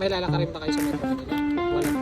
May lalakarin ba kayo sa Metro Manila? Wala.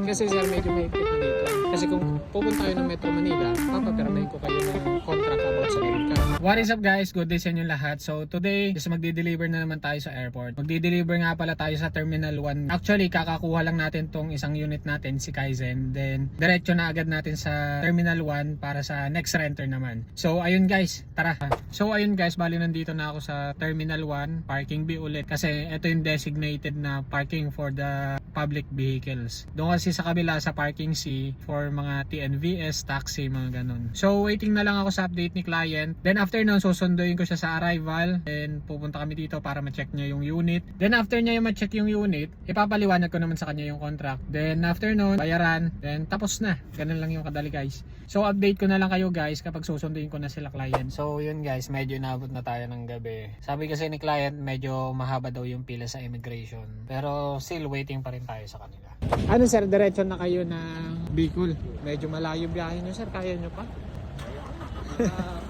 Kasi sir, medyo mahigpit na dito. Kasi kung pupunta kayo ng Metro Manila, papapirmahin ko kayo ng contract about sa MCAP. What is up guys? Good day sa inyo lahat. So today, is magdi-deliver na naman tayo sa airport. Magdi-deliver nga pala tayo sa Terminal 1. Actually, kakakuha lang natin tong isang unit natin, si Kaizen. Then, diretso na agad natin sa Terminal 1 para sa next renter naman. So ayun guys, tara. So ayun guys, bali nandito na ako sa Terminal 1, Parking B ulit. Kasi ito yung designated na parking for the public vehicles. Doon kasi sa kabila sa Parking C for mga TNVS, taxi, mga ganun. So waiting na lang ako sa update ni client. Then after nun, susunduin ko siya sa arrival. Then pupunta kami dito para ma-check niya yung unit. Then after niya yung ma-check yung unit, ipapaliwanag ko naman sa kanya yung contract. Then after nun, bayaran. Then tapos na. Ganun lang yung kadali guys. So update ko na lang kayo guys kapag susunduin ko na sila client. So yun guys, medyo inabot na tayo ng gabi. Sabi kasi ni client, medyo mahaba daw yung pila sa immigration. Pero still waiting pa rin tayo sa kanila. Ano sir, diretso na kayo ng Bicol. Medyo malayo biyahe nyo sir, kaya nyo pa?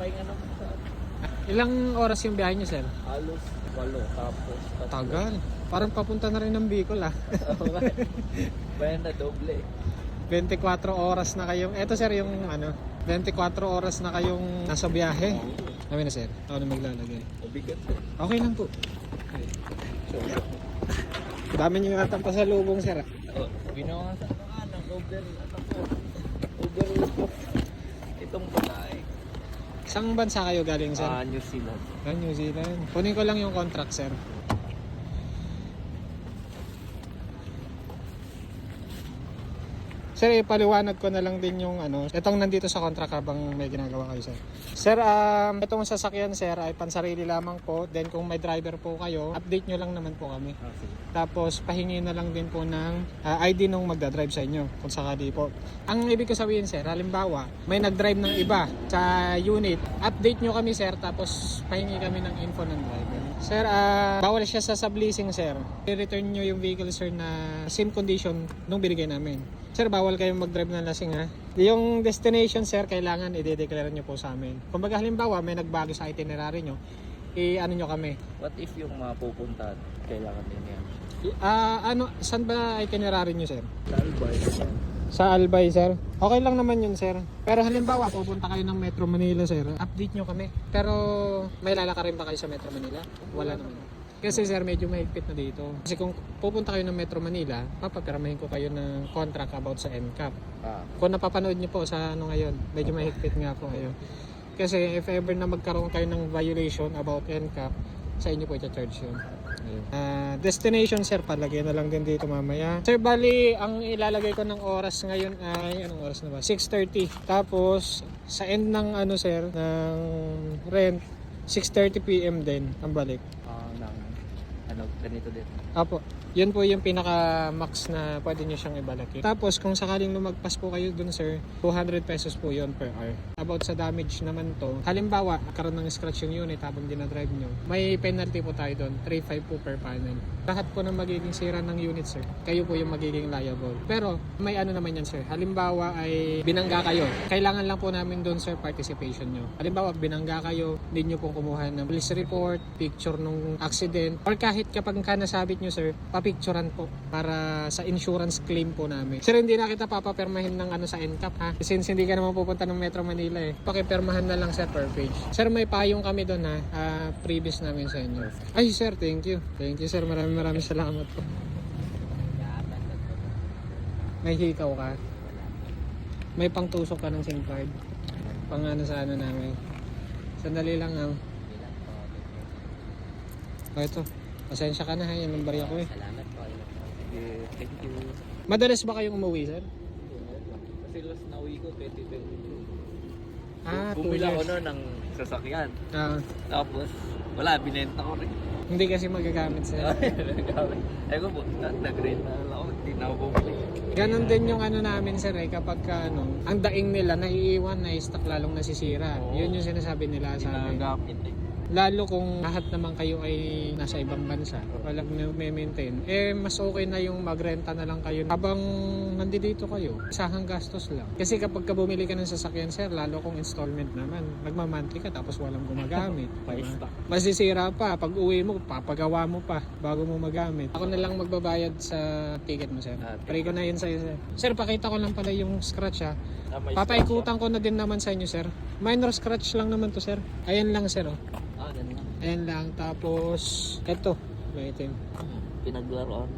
Pahinga naman sa Ilang oras yung biyahe nyo sir? halos 8 tapos Tagal. Parang papunta na rin ng Bicol ah. bayan na doble. 24 oras na kayong, eto sir yung ano, 24 oras na kayong nasa biyahe. Kami na sir, ako na maglalagay. Mabigat. Okay lang po. Dami nyo nga pasalubong sir ah. Oh, binawasan ko nga ng over itong babae. Isang bansa kayo galing sir? New Zealand. New Zealand. Kunin ko lang yung contract sir. Sir, ipaliwanag ko na lang din yung ano, itong nandito sa contract habang may ginagawa kayo sir. Sir, itong sasakyan sir ay pansarili lamang po. Then kung may driver po kayo, update nyo lang naman po kami. Okay. Tapos pahingi na lang din po ng ID nung magdadrive sa inyo kung sakali po. Ang ibig ko sabihin sir, halimbawa may nagdrive ng iba sa unit, update nyo kami sir, tapos pahingi kami ng info ng driver. Sir, bawal siya sa subleasing sir. I-return nyo yung vehicle sir na same condition nung binigay namin. Sir, bawal kayong mag-drive ng lasing ha. Yung destination sir, kailangan i-declare nyo po sa amin. Kung baga halimbawa may nagbago sa itinerary nyo, i-ano nyo kami. What if yung mapupunta kailangan din yan? Saan ba itinerary nyo sir? Sa Albay. Sa Albay sir? Okay lang naman yun sir. Pero halimbawa pupunta kayo ng Metro Manila sir, update nyo kami. Pero may lalakarin ba kayo sa Metro Manila? Wala naman. Kasi sir, medyo mahigpit na dito. Kasi kung pupunta kayo ng Metro Manila, papapirmahin ko kayo ng contract about sa MCAP. Kung napapanood nyo po sa ano ngayon, medyo mahigpit nga po kayo. Kasi if ever na magkaroon kayo ng violation about MCAP, sa inyo po i-charge yun. Destination sir, palagay na lang din dito mamaya. Sir, bali, ang ilalagay ko ng oras ngayon ay, anong oras na ba? 6:30. Tapos, sa end ng ano sir, ng rent, 6:30 PM din ang balik. Ganito din. Apo, yun po yung pinaka max na pwede nyo siyang ibalik. Tapos kung sakaling lumagpas po kayo dun sir, 200 pesos po yun per hour. About sa damage naman to, halimbawa karoon ng scratch yung unit habang dinadrive nyo, may penalty po tayo dun, 3.5 po per panel. Lahat po ng magiging sira ng unit sir, kayo po yung magiging liable. Pero may ano naman yan sir, halimbawa ay binangga kayo, kailangan lang po namin dun sir participation nyo. Halimbawa binangga kayo, hindi nyo po kumuha ng police report, picture nung accident, or kahit kapag nasabit nyo sir, papicturan po para sa insurance claim po namin. Sir, hindi na kita papapirmahin ng ano sa NCAP ha. Since hindi ka naman pupunta ng Metro Manila eh. Pakipirmahan na lang sir per page. Sir, may payong kami doon ha. Previous namin sa inyo. Ay sir, thank you. Thank you sir. Maraming salamat po. May hikaw ka? May pangtusok ka ng SIM card? Pang ano sa ano namin? Sandali lang ha. Ito. Pasensya ka na ha, yan ang barya ko eh. Salamat po. Thank you. Madalas ba kayong umuwi sir? Kasi last na uwi ko, 2022. 2 Bumila ko years. no ng sasakyan. Tapos, wala, binenta ko rin. Hindi kasi magagamit sir. Ko po, nag-rent na lang ako, hindi na ako bumili. Ganon din yung ano namin sir eh, kapag ano, ang daing nila naiiwan na stock lalong nasisira. Oo. Yun yung sinasabi nila sa amin. Ginagamit eh. Lalo kung lahat naman kayo ay nasa ibang bansa, walang may-maintain. Mas okay na yung magrenta na lang kayo habang nandito kayo. Isahang gastos lang. Kasi kapag ka bumili ka ng sasakyan, sir, lalo kung installment naman, magmamonthly ka tapos walang gumagamit. Diba? Masisira pa. Pag uwi mo, papagawa mo pa bago mo magamit. Ako na lang magbabayad sa ticket mo, sir. Pray ko na yun sa'yo, sir. Sir, pakita ko lang pala yung scratch, ha. Papaikutan ko na din naman sa inyo, sir. Minor scratch lang naman to, sir. Ayan lang, sir, oh. Ganun. Ayan lang. Tapos, eto. May itim. Pinaglaruan.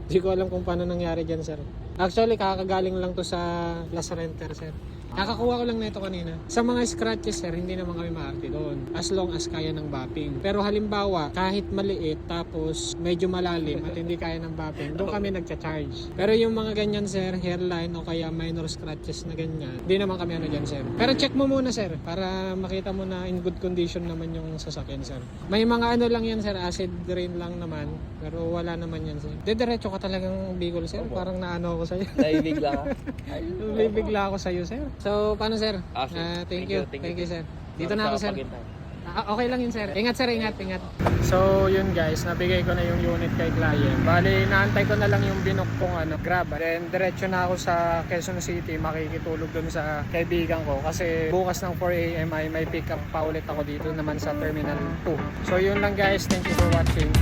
Hindi ko alam kung paano nangyari dyan, sir. Actually, kakagaling lang to sa Las Renter, sir. Nakakuha ko lang nito kanina. Sa mga scratches, sir, hindi naman kami maarte doon. As long as kaya ng bapping. Pero halimbawa, kahit maliit, tapos medyo malalim at hindi kaya ng bapping, doon kami nagcha-charge. Pero yung mga ganyan, sir, hairline o kaya minor scratches na ganyan, hindi naman kami ano dyan, sir. Pero check mo muna, sir, para makita mo na in good condition naman yung sasakyan, sir. May mga ano lang yan, sir, acid rain lang naman. Pero wala naman yan, sir. Diretso ka talagang Bicol, sir. Parang naano ako sa'yo. Naibigla ka. Bibigla ako sa'yo, sir. So, paano, sir? Thank Thank you, sir. Dito na ako, sir. Okay lang yun, sir. Ingat, sir. Ingat. So, yun guys. Nabigay ko na yung unit kay client. Bali, naantay ko na lang yung binok kong grab. Then, diretso na ako sa Quezon City. Makikitulog dun sa kaibigan ko. Kasi bukas ng 4 AM ay may pick up pa ulit ako dito naman sa Terminal 2. So, yun lang guys. Thank you for watching.